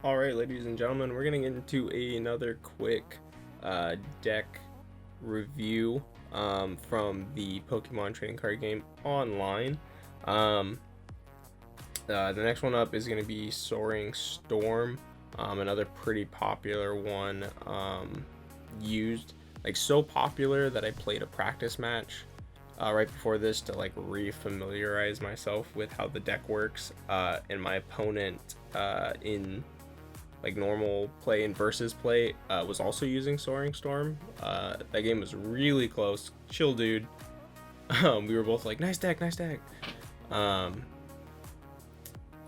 All right, ladies and gentlemen, we're gonna get into another quick deck review from the Pokemon trading card game online. Um, the next one up is gonna be Soaring Storm, another pretty popular one. Used like so popular that I played a practice match right before this to like re-familiarize myself with how the deck works. And my opponent in like normal play and versus play was also using Soaring Storm. That game was really close. Chill, dude. We were both like, nice deck, nice deck. Um,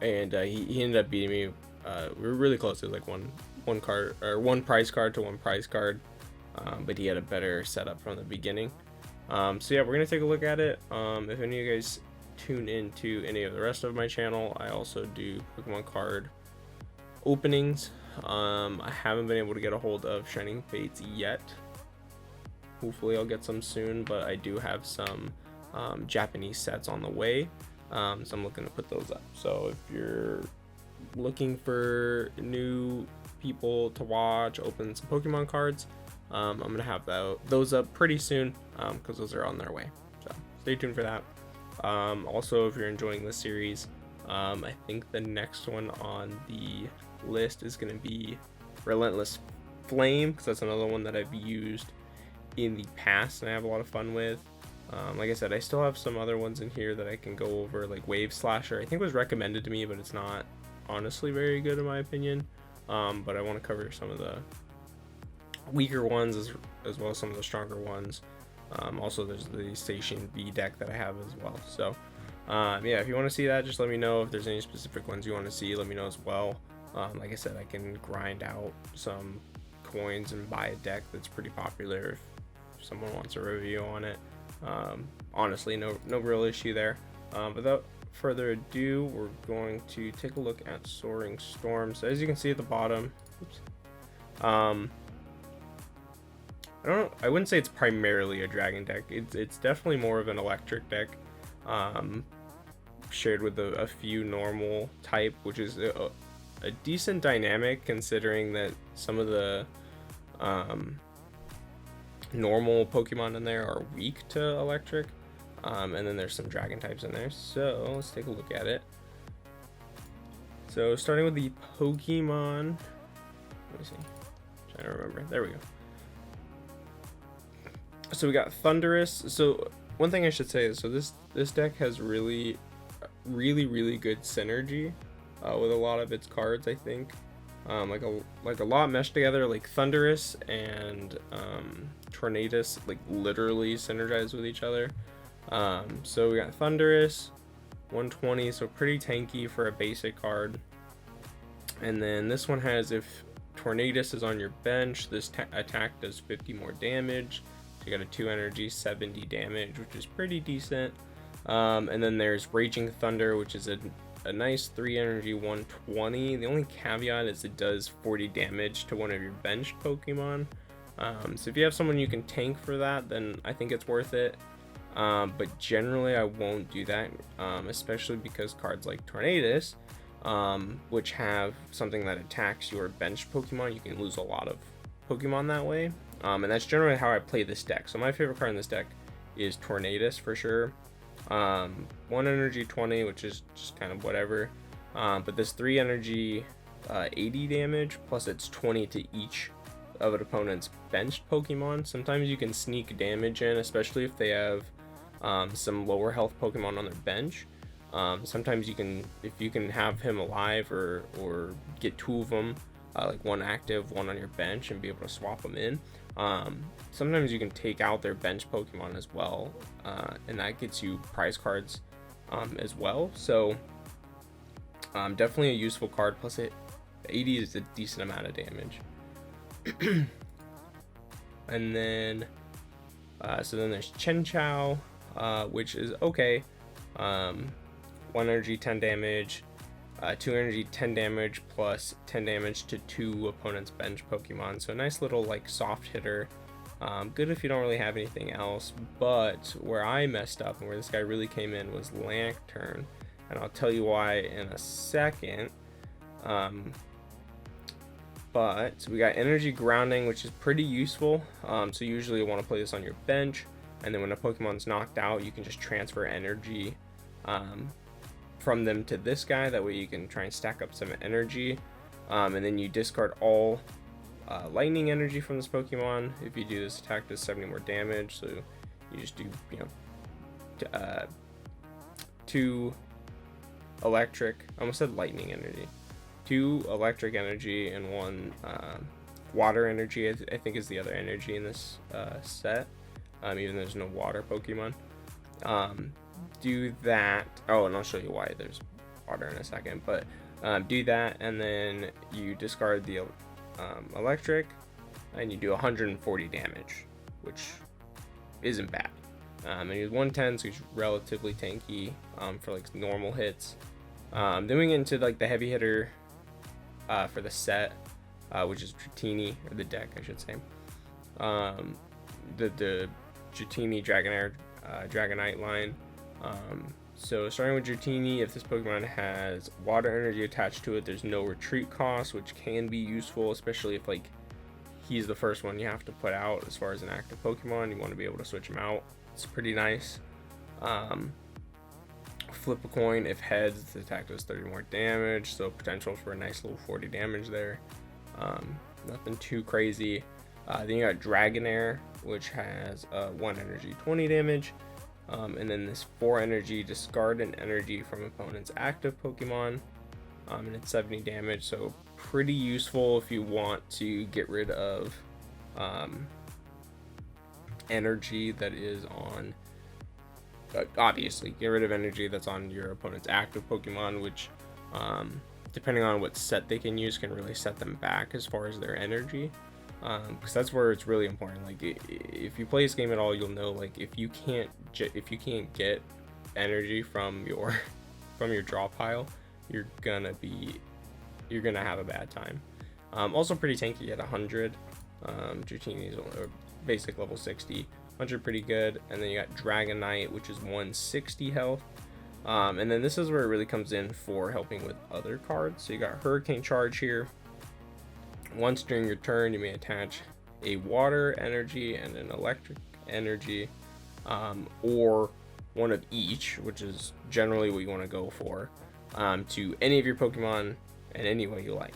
and he ended up beating me. We were really close. It was like one card or one prize card to one prize card. But he had a better setup from the beginning. So yeah, we're gonna take a look at it. If any of you guys tune into any of the rest of my channel, I also do Pokemon card openings. I haven't been able to get a hold of Shining Fates yet. Hopefully I'll get some soon, but I do have some Japanese sets on the way. So I'm looking to put those up. So if you're looking for new people to watch open some Pokemon cards, I'm gonna have those up pretty soon because those are on their way. So stay tuned for that. Also, if you're enjoying this series, I think the next one on the list is going to be Relentless Flame, because that's another one that I've used in the past and I have a lot of fun with. Like I said, I still have some other ones in here that I can go over, like Wave Slasher. I think was recommended to me, but it's not honestly very good in my opinion. But I want to cover some of the weaker ones as well as some of the stronger ones. Also, there's the Station V deck that I have as well. So yeah, if you want to see that, just let me know. If there's any specific ones you want to see, let me know as well. Like I said, I can grind out some coins and buy a deck that's pretty popular if someone wants a review on it. Honestly, no real issue there. Without further ado, we're going to take a look at Soaring Storm. So as you can see at the bottom, oops, I wouldn't say it's primarily a dragon deck. It's definitely more of an electric deck, shared with a few normal type, which is a decent dynamic considering that some of the normal Pokemon in there are weak to electric, and then there's some dragon types in there. So let's take a look at it. So starting with the Pokemon, let me see, I'm trying to remember. There we go. So we got Thundurus. So one thing I should say is, so this deck has really good synergy with a lot of its cards. I think like a lot meshed together. Like Thundurus and Tornadus like literally synergize with each other. So we got Thundurus, 120, so pretty tanky for a basic card. And then this one has, if Tornadus is on your bench, this attack does 50 more damage. So you got a 2 energy, 70 damage, which is pretty decent. And then there's Raging Thunder, which is a nice 3 energy, 120. The only caveat is it does 40 damage to one of your benched Pokemon. So if you have someone you can tank for that, then I think it's worth it. But generally I won't do that, especially because cards like Tornadus, which have something that attacks your benched Pokemon, you can lose a lot of Pokemon that way. And that's generally how I play this deck. So my favorite card in this deck is Tornadus for sure. 1 energy 20, which is just kind of whatever. But this 3 energy 80 damage, plus it's 20 to each of an opponent's benched Pokemon. Sometimes you can sneak damage in, especially if they have some lower health Pokemon on their bench. Sometimes you can, if you can have him alive or get 2 of them, like 1 active, 1 on your bench, and be able to swap them in. Sometimes you can take out their bench Pokemon as well, and that gets you prize cards as well. So definitely a useful card. Plus, 80 is a decent amount of damage. And then so then there's Chenchao, which is okay. 1 energy, 10 damage. 2 energy, 10 damage, plus 10 damage to 2 opponents' bench Pokemon. So a nice little like soft hitter. Good if you don't really have anything else. But where I messed up and where this guy really came in was Lantern, and I'll tell you why in a second. But we got energy grounding, which is pretty useful. So usually you want to play this on your bench, and then when a Pokemon's knocked out, you can just transfer energy from them to this guy. That way you can try and stack up some energy, and then you discard all lightning energy from this Pokemon. If you do this attack, does 70 more damage. So you just do, you know, 2 electric. I almost said lightning energy. 2 electric energy and 1 water energy. I think is the other energy in this set. Even though there's no water Pokemon. Do that. Oh, and I'll show you why there's water in a second. But do that, and then you discard the electric, and you do 140 damage, which isn't bad. And he's 110, so he's relatively tanky for like normal hits. Then we get into like the heavy hitter for the set, which is Dratini, or the deck, I should say. The Dratini Dragonite line. So starting with Dratini, if this Pokemon has water energy attached to it, there's no retreat cost, which can be useful, especially if like he's the first one you have to put out as far as an active Pokemon. You want to be able to switch him out. It's pretty nice. Flip a coin. If heads, the attack does 30 more damage, so potential for a nice little 40 damage there. Nothing too crazy. Then you got Dragonair, which has 1 energy, 20 damage. And then this 4 energy, discard an energy from opponent's active Pokemon, and it's 70 damage, so pretty useful if you want to get rid of energy that is on, obviously get rid of energy that's on your opponent's active Pokemon, which depending on what set they can use can really set them back as far as their energy. Because that's where it's really important. Like if you play this game at all, you'll know like if you can't get energy from your draw pile, you're gonna have a bad time. Also pretty tanky at 100. Dratini's basic level 60, 100 pretty good. And then you got Dragonite, which is 160 health. And then this is where it really comes in for helping with other cards. So you got Hurricane Charge here. Once during your turn, you may attach a water energy and an electric energy, or one of each, which is generally what you want to go for, to any of your Pokemon in any way you like.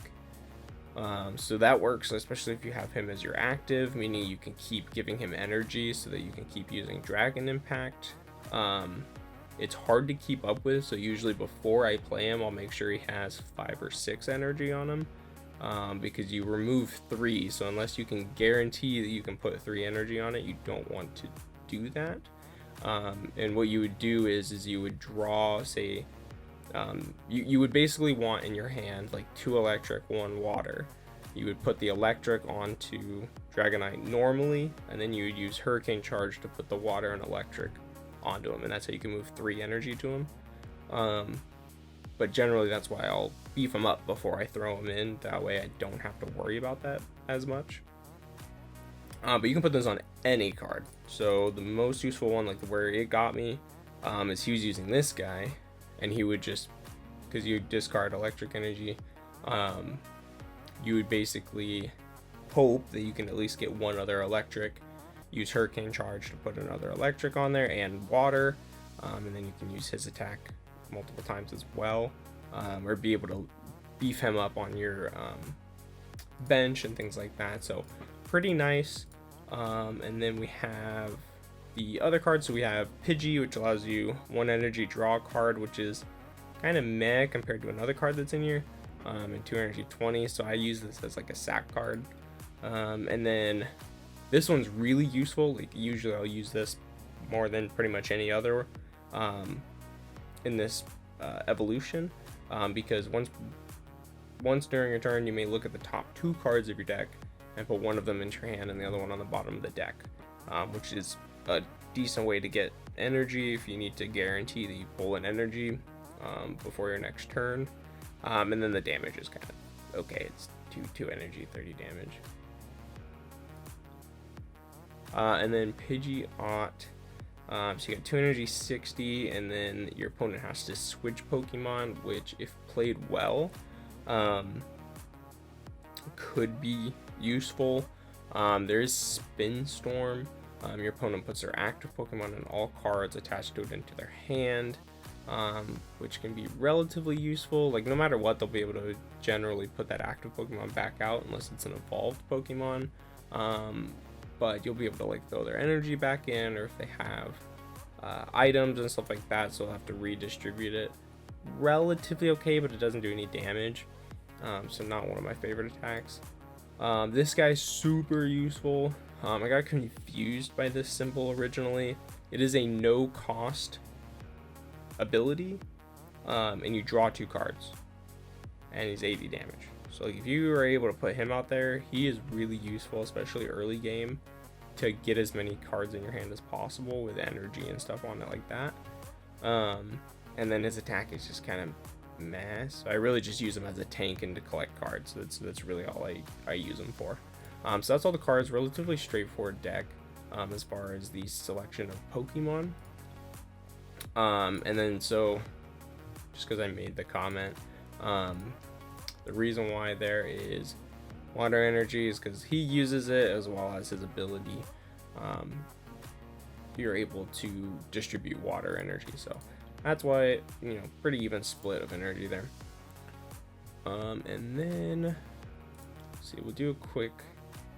So that works, especially if you have him as your active, meaning you can keep giving him energy so that you can keep using Dragon Impact. It's hard to keep up with, so usually before I play him, I'll make sure he has 5 or 6 energy on him. Because you remove 3, so unless you can guarantee that you can put 3 energy on it, you don't want to do that. And what you would do is you would draw, say, you would basically want in your hand like 2 electric, 1 water. You would put the electric onto Dragonite normally, and then you would use Hurricane Charge to put the water and electric onto him, and that's how you can move 3 energy to him. But generally that's why I'll beef them up before I throw them in. That way I don't have to worry about that as much. But you can put this on any card. So the most useful one, like where it got me, is he was using this guy, and he would just, because you discard electric energy, you would basically hope that you can at least get 1 other electric, use Hurricane Charge to put another electric on there, and water, and then you can use his attack multiple times as well, or be able to beef him up on your bench and things like that. So pretty nice. And then we have the other cards. So we have Pidgey, which allows you 1 energy draw card, which is kind of meh compared to another card that's in here, and 2 energy 20. So I use this as like a sack card. And then this one's really useful. Like usually I'll use this more than pretty much any other in this evolution, because once during your turn, you may look at the top 2 cards of your deck and put one of them into your hand and the other one on the bottom of the deck, which is a decent way to get energy if you need to guarantee that you pull an energy before your next turn. And then the damage is kind of okay. It's 2 energy, 30 damage. And then Pidgeot. So you got 2 energy, 60, and then your opponent has to switch Pokemon, which if played well, could be useful. There is Spin Storm. Your opponent puts their active Pokemon and all cards attached to it into their hand, which can be relatively useful. Like, no matter what, they'll be able to generally put that active Pokemon back out unless it's an evolved Pokemon. But you'll be able to like throw their energy back in, or if they have items and stuff like that, so they'll have to redistribute it. Relatively okay, but it doesn't do any damage, so not one of my favorite attacks. This guy's super useful. I got confused by this symbol originally. It is a no cost ability, and you draw 2 cards, and he's 80 damage. So like, if you are able to put him out there, he is really useful, especially early game, to get as many cards in your hand as possible with energy and stuff on it like that. And then his attack is just kind of meh, so I really just use him as a tank and to collect cards. So that's really all I use him for. So that's all the cards. Relatively straightforward deck as far as the selection of Pokemon. And then, so just because I made the comment, the reason why there is water energy is because he uses it, as well as his ability. You're able to distribute water energy, so that's why, you know, pretty even split of energy there. And then let's see, we'll do a quick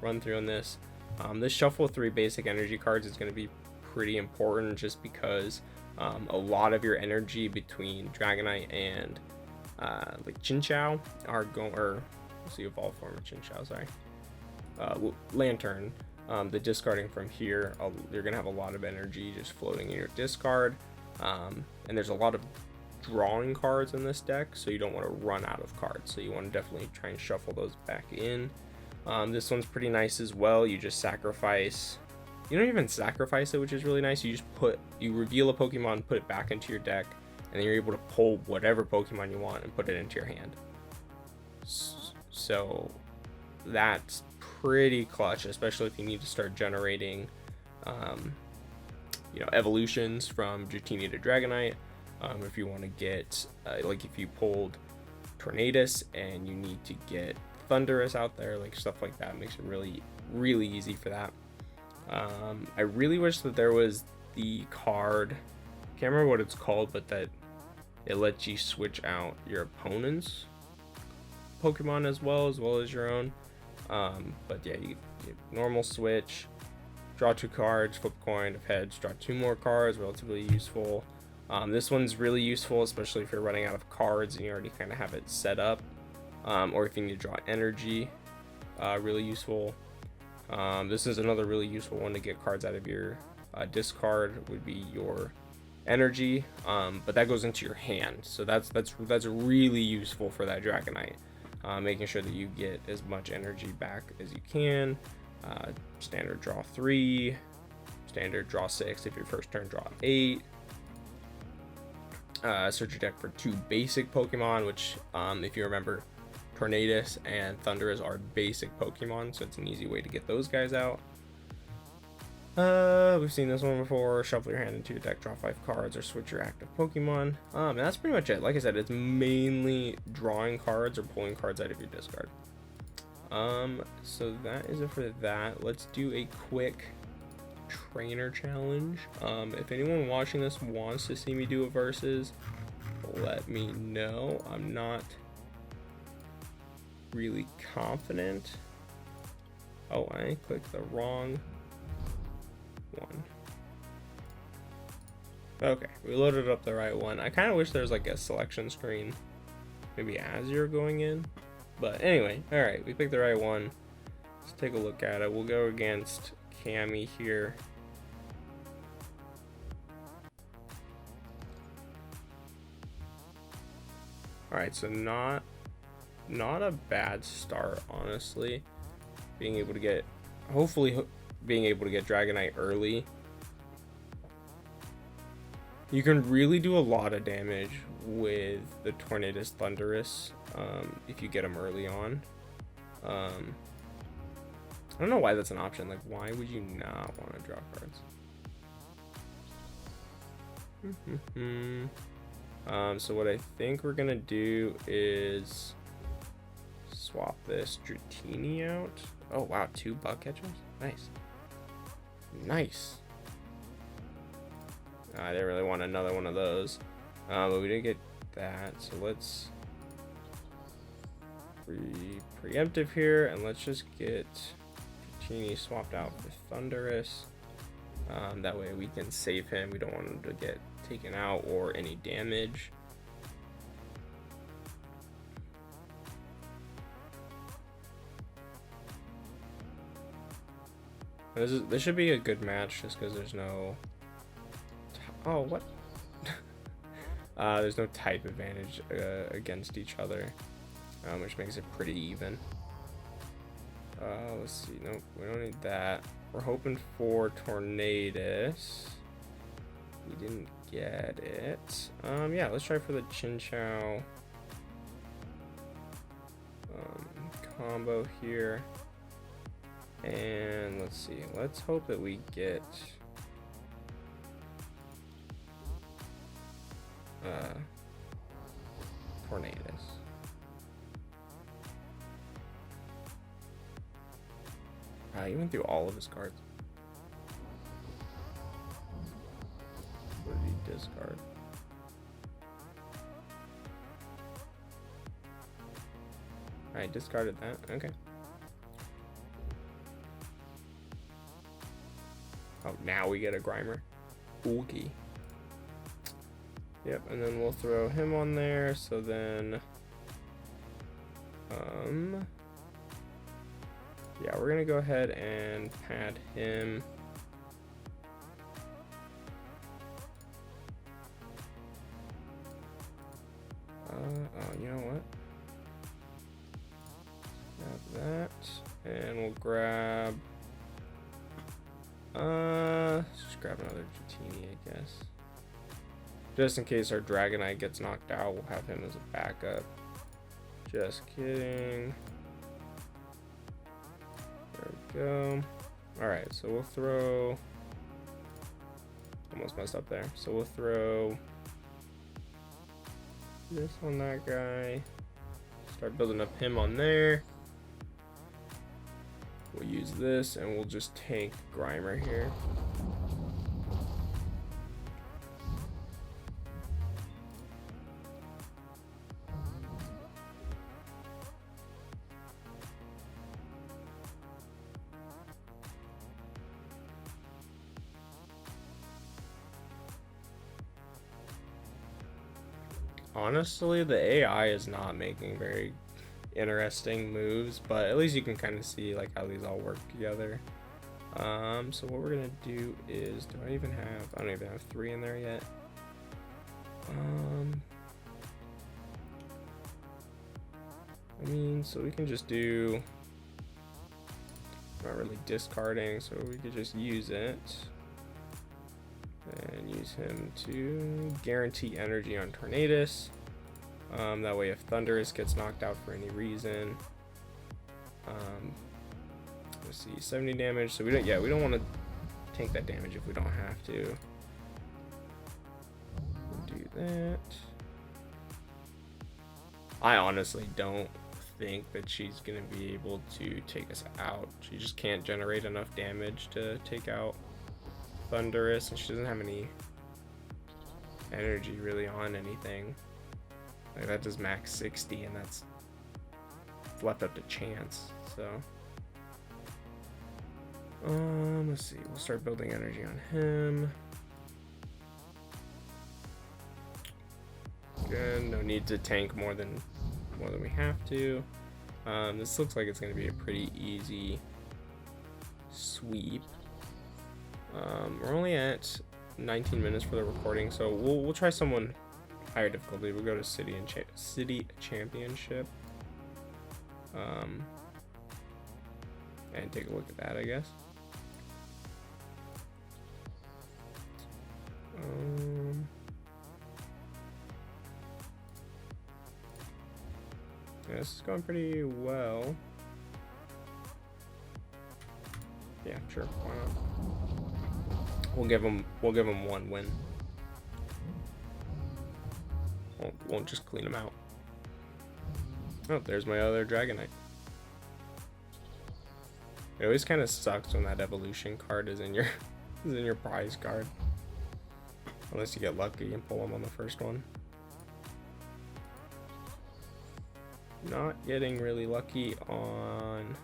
run through on this. This shuffle 3 basic energy cards is going to be pretty important, just because a lot of your energy between Dragonite and like Chinchou are going, or let's see, evolved form of Chinchou, sorry, Lantern. The discarding from here, you're gonna have a lot of energy just floating in your discard, and there's a lot of drawing cards in this deck, so you don't want to run out of cards, so you want to definitely try and shuffle those back in. This one's pretty nice as well. You just sacrifice, you don't even sacrifice it, which is really nice. You just you reveal a Pokemon, put it back into your deck, and then you're able to pull whatever Pokemon you want and put it into your hand. So that's pretty clutch, especially if you need to start generating you know, evolutions from Dratini to Dragonite. If you want to get like, if you pulled Tornadus and you need to get Thundurus out there, like stuff like that, makes it really easy for that. I really wish that there was the card, can't remember what it's called, but that it lets you switch out your opponent's Pokemon as well as your own. But yeah, you normal switch, draw 2 cards, flip a coin of heads, draw 2 more cards, relatively useful. This one's really useful, especially if you're running out of cards and you already kind of have it set up, or if you need to draw energy. Really useful. This is another really useful one to get cards out of your discard, would be your energy, but that goes into your hand, so that's really useful for that Dragonite. Making sure that you get as much energy back as you can. Standard draw 3, standard draw 6 if your first turn, draw 8. Search your deck for 2 basic Pokemon, which if you remember, Tornadus and Thundurus are basic Pokemon, so it's an easy way to get those guys out. We've seen this one before. Shuffle your hand into your deck, draw 5 cards, or switch your active Pokemon. And that's pretty much it. Like I said, it's mainly drawing cards or pulling cards out of your discard. So that is it for that. Let's do a quick trainer challenge. If anyone watching this wants to see me do a versus, let me know. I'm not really confident. Oh, I clicked the wrong one. Okay, we loaded up the right one. I kind of wish there's like a selection screen maybe as you're going in, but anyway, all right, we picked the right one. Let's take a look at it. We'll go against Cammy here. All right, so not a bad start, honestly. Being able to get, hopefully being able to get Dragonite early. You can really do a lot of damage with the Tornadus Thundurus if you get them early on. I don't know why that's an option. Like, why would you not want to draw cards? So what I think we're gonna do is swap this Dratini out. Oh wow, 2 bug catchers. Nice. Nice. I didn't really want another one of those, but we didn't get that. So let's preemptive here, and let's just get Dratini swapped out for Thunderous. That way we can save him. We don't want him to get taken out or any damage. This should be a good match just because there's no... Oh, what? There's no type advantage against each other, which makes it pretty even. Let's see. Nope, we don't need that. We're hoping for Tornadus. We didn't get it. Yeah, let's try for the Chinchou combo here. And let's see. Let's hope that we get Tornadus. He went through all of his cards. What did he discard? I discarded that. Okay. Oh, now we get a Grimer. Okay. Yep, and then we'll throw him on there. So then, yeah, we're gonna go ahead and pad him. Oh, you know what? Grab that, and we'll grab. Let's just grab another Dratini, I guess. Just in case our Dragonite gets knocked out, we'll have him as a backup. Just kidding. There we go. Alright, so we'll throw... Almost messed up there. So we'll throw this on that guy. Start building up him on there. We'll use this and we'll just tank Grimer here. Honestly, the AI is not making very interesting moves, but at least you can kind of see like how these all work together. So what we're gonna do is, I don't even have 3 in there yet. I mean, so we can just do, not really discarding, so we could just use it and use him to guarantee energy on Tornadus. That way if Thunderous gets knocked out for any reason, let's see, 70 damage. So we don't want to tank that damage if we don't have to. We'll do that. I honestly don't think that she's gonna be able to take us out. She just can't generate enough damage to take out Thunderous, and she doesn't have any energy really on anything. Like that does max 60, and that's left up to chance. So let's see, we'll start building energy on him. Good, no need to tank more than we have to. This looks like it's going to be a pretty easy sweep. We're only at 19 minutes for the recording, so we'll try someone higher difficulty. We'll go to City Championship, and take a look at that, I guess. Yeah, this is going pretty well. Yeah, sure, why not? We'll give him 1 win. Won't just clean him out. Oh, there's my other Dragonite. It always kind of sucks when that evolution card is in your prize card. Unless you get lucky and pull them on the first one. Not getting really lucky on...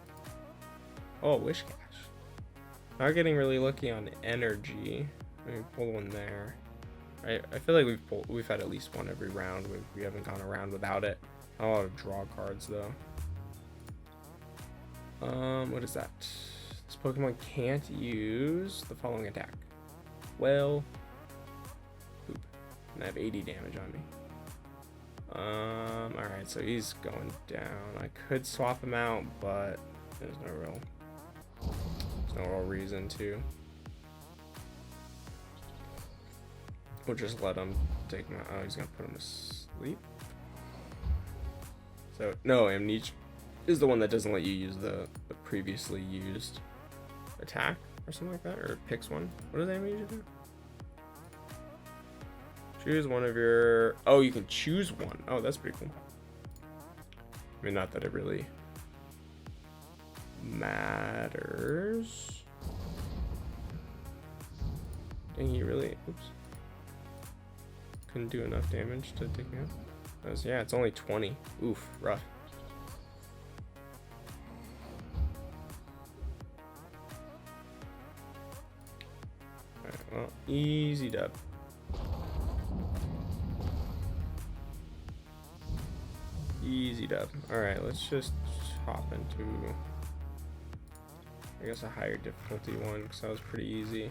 Oh, Wish Cash. Not getting really lucky on energy. Let me pull one there. I feel like we've had at least one every round. We haven't gone around without it. Not a lot of draw cards though. What is that? This Pokemon can't use the following attack. Well, poop. And I have 80 damage on me. Alright, so he's going down. I could swap him out, but there's no real reason to. We'll just let him take him out. Oh, he's gonna put him to sleep. So, no, Amnesia is the one that doesn't let you use the previously used attack or something like that, or it picks one. What does Amnesia do? Choose one of your... Oh, you can choose one. Oh, that's pretty cool. I mean, not that it really matters. Dang, he really... Oops. Couldn't do enough damage to take me out. Yeah, it's only 20. Oof, rough. Alright, well, easy dub. Easy dub. Alright, let's just hop into, I guess, a higher difficulty one, because that was pretty easy.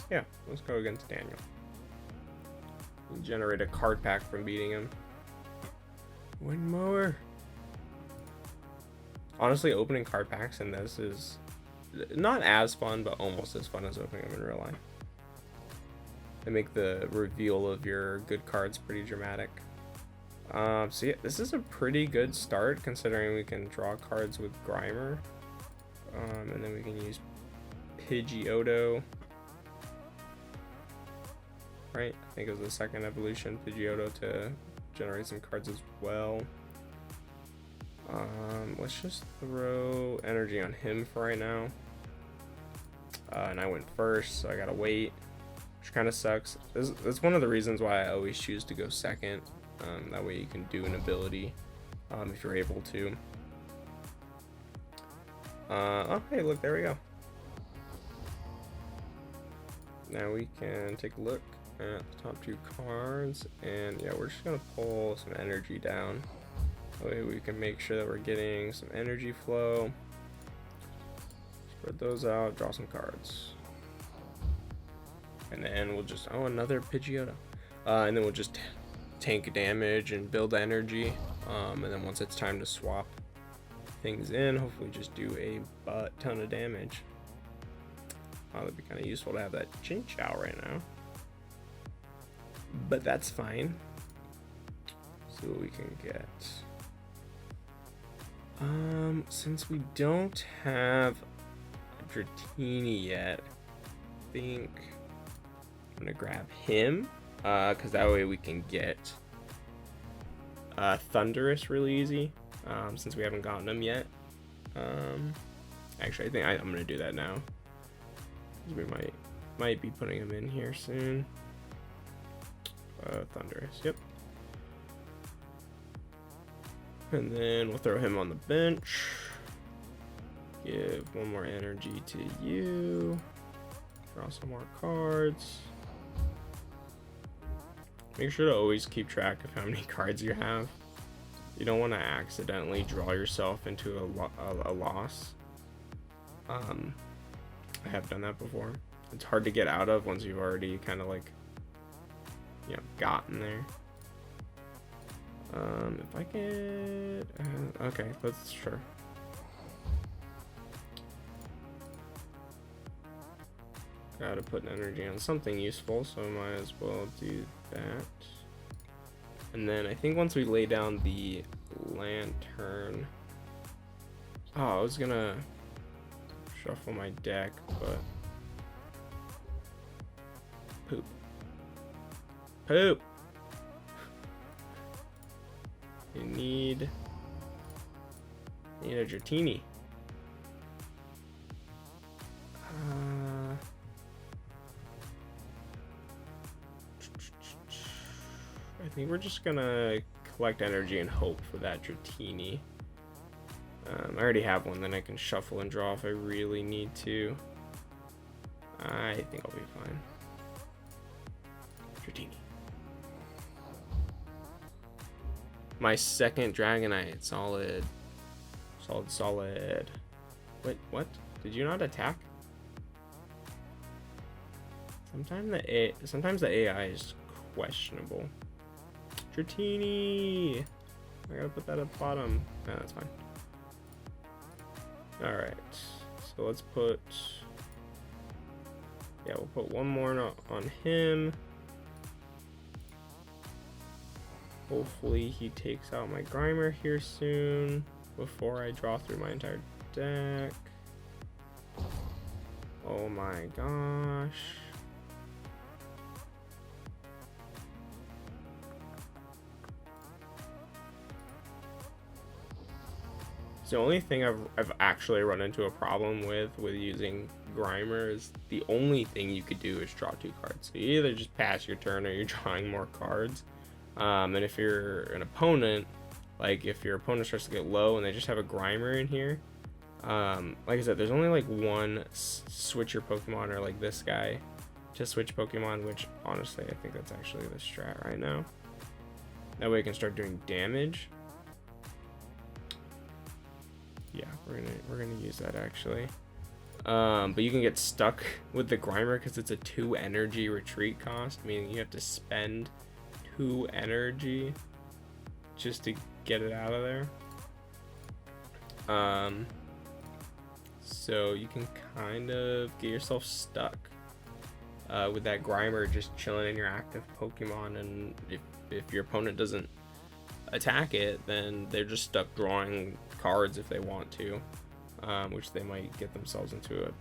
Yeah, let's go against Daniel. Generate a card pack from beating him. Wind mower. Honestly, opening card packs in this is not as fun, but almost as fun as opening them in real life. They make the reveal of your good cards pretty dramatic. So yeah, this is a pretty good start considering we can draw cards with Grimer. And then we can use Pidgeotto. Right, I think it was the second evolution, Pidgeotto, to generate some cards as well. Let's just throw energy on him for right now. And I went first, so I gotta wait, which kind of sucks. That's one of the reasons why I always choose to go second. That way you can do an ability if you're able to. Oh, hey, look, there we go. Now we can take a look at the top two cards, and yeah, we're just gonna pull some energy down. That way we can make sure that we're getting some energy flow. Spread those out, draw some cards. And then we'll just, oh, another Pidgeotto. And then we'll just tank damage and build energy. And then once it's time to swap things in, hopefully just do a butt ton of damage. That'd be kind of useful to have that Chinchou right now. But that's fine. See what we can get. Since we don't have a Dratini yet, I think I'm gonna grab him, because that way we can get Thunderous really easy, since we haven't gotten him yet. Actually, I think I'm gonna do that now. We might be putting him in here soon. Thunderous, yep. And then we'll throw him on the bench. Give one more energy to you. Draw some more cards. Make sure to always keep track of how many cards you have. You don't want to accidentally draw yourself into a loss. I have done that before. It's hard to get out of once you've already kind of like, you know, gotten there. If I get, okay, let's sure. Gotta put energy on something useful, so I might as well do that. And then I think once we lay down the lantern, oh, I was gonna shuffle my deck, but poop. need a Dratini. I think we're just gonna collect energy and hope for that Dratini. I already have one, then I can shuffle and draw if I really need to. I think I'll be fine. Dratini. My second Dragonite. Solid. Solid. Wait, what? Did you not attack? Sometimes the AI is questionable. Dratini! I gotta put that at the bottom. No, that's fine. Alright. So let's put... Yeah, we'll put one more on him. Hopefully he takes out my Grimer here soon before I draw through my entire deck. Oh my gosh. The only thing I've actually run into a problem with using Grimer is the only thing you could do is draw 2 cards. So you either just pass your turn or you're drawing more cards. And if you're an opponent, like if your opponent starts to get low and they just have a Grimer in here, like I said, there's only like one switcher Pokemon, or like this guy to switch Pokemon, which honestly I think that's actually the strat right now. That way I can start doing damage. Yeah, we're gonna use that actually. But you can get stuck with the Grimer because it's a 2 energy retreat cost, meaning you have to spend 2 energy just to get it out of there. So you can kind of get yourself stuck with that Grimer just chilling in your active Pokemon, and if your opponent doesn't attack it, then they're just stuck drawing cards if they want to, which they might get themselves into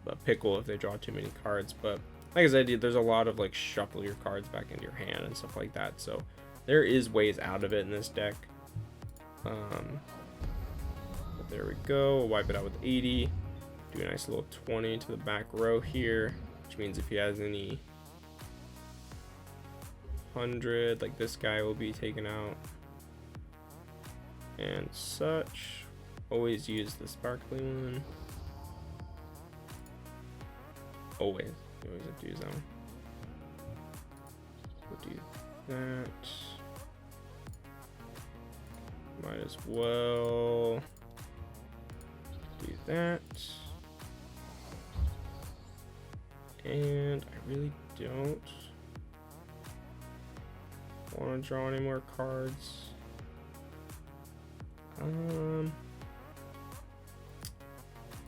a pickle if they draw too many cards. But like I said, there's a lot of like shuffle your cards back into your hand and stuff like that, so there is ways out of it in this deck. But there we go. We'll wipe it out with 80, do a nice little 20 to the back row here, which means if he has any 100, like this guy will be taken out and such. Always use the sparkly one. Always. You always have to use that one. We'll do that. Might as well do that. And I really don't want to draw any more cards.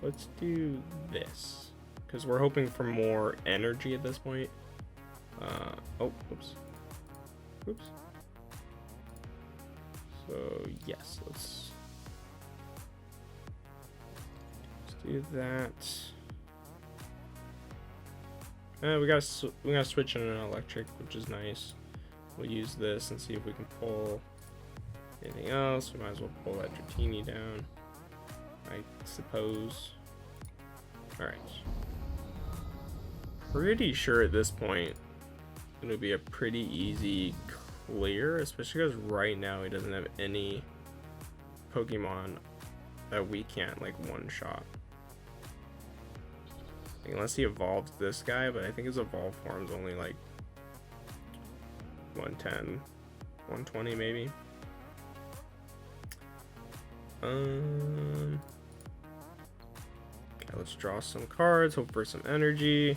Let's do this because we're hoping for more energy at this point. Oh, oops. So yes, let's do that. We gotta switch in an electric, which is nice. We'll use this and see if we can pull anything else. We might as well pull that Dratini down, I suppose. Alright. Pretty sure at this point it'll be a pretty easy clear, especially because right now he doesn't have any Pokemon that we can't like one-shot. Unless he evolves this guy, but I think his evolved form's only like 110, 120 maybe. Okay, let's draw some cards, hope for some energy.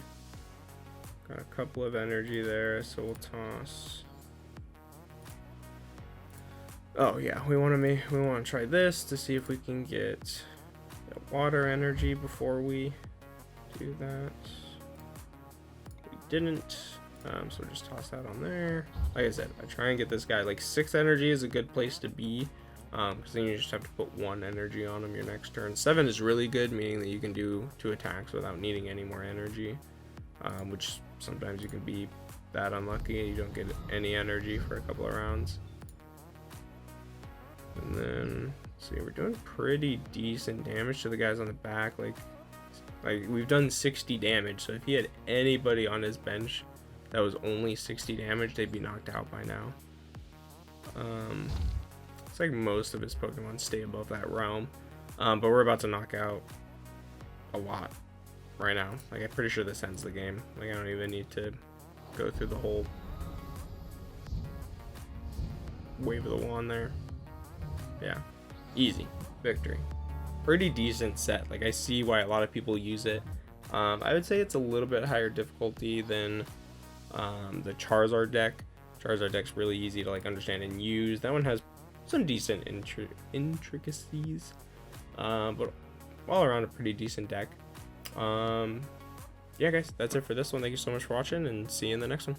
Got a couple of energy there, so we'll toss. Oh yeah, we want to try this to see if we can get water energy before we do that. We didn't, so just toss that on there. Like I said, I try and get this guy like 6 energy is a good place to be, because then you just have to put 1 energy on him your next turn. 7 is really good, meaning that you can do 2 attacks without needing any more energy, which sometimes you can be that unlucky and you don't get any energy for a couple of rounds. And then, see, we're doing pretty decent damage to the guys on the back. Like we've done 60 damage. So if he had anybody on his bench that was only 60 damage, they'd be knocked out by now. It's like most of his Pokemon stay above that realm. But we're about to knock out a lot right now. Like, I'm pretty sure this ends the game. Like, I don't even need to go through the whole wave of the wand there. Yeah, easy victory. Pretty decent set. Like, I see why a lot of people use it. I would say it's a little bit higher difficulty than the Charizard deck. Charizard deck's really easy to like understand and use. That one has some decent intricacies, but all around a pretty decent deck. Yeah, guys, that's it for this one. Thank you so much for watching, and see you in the next one.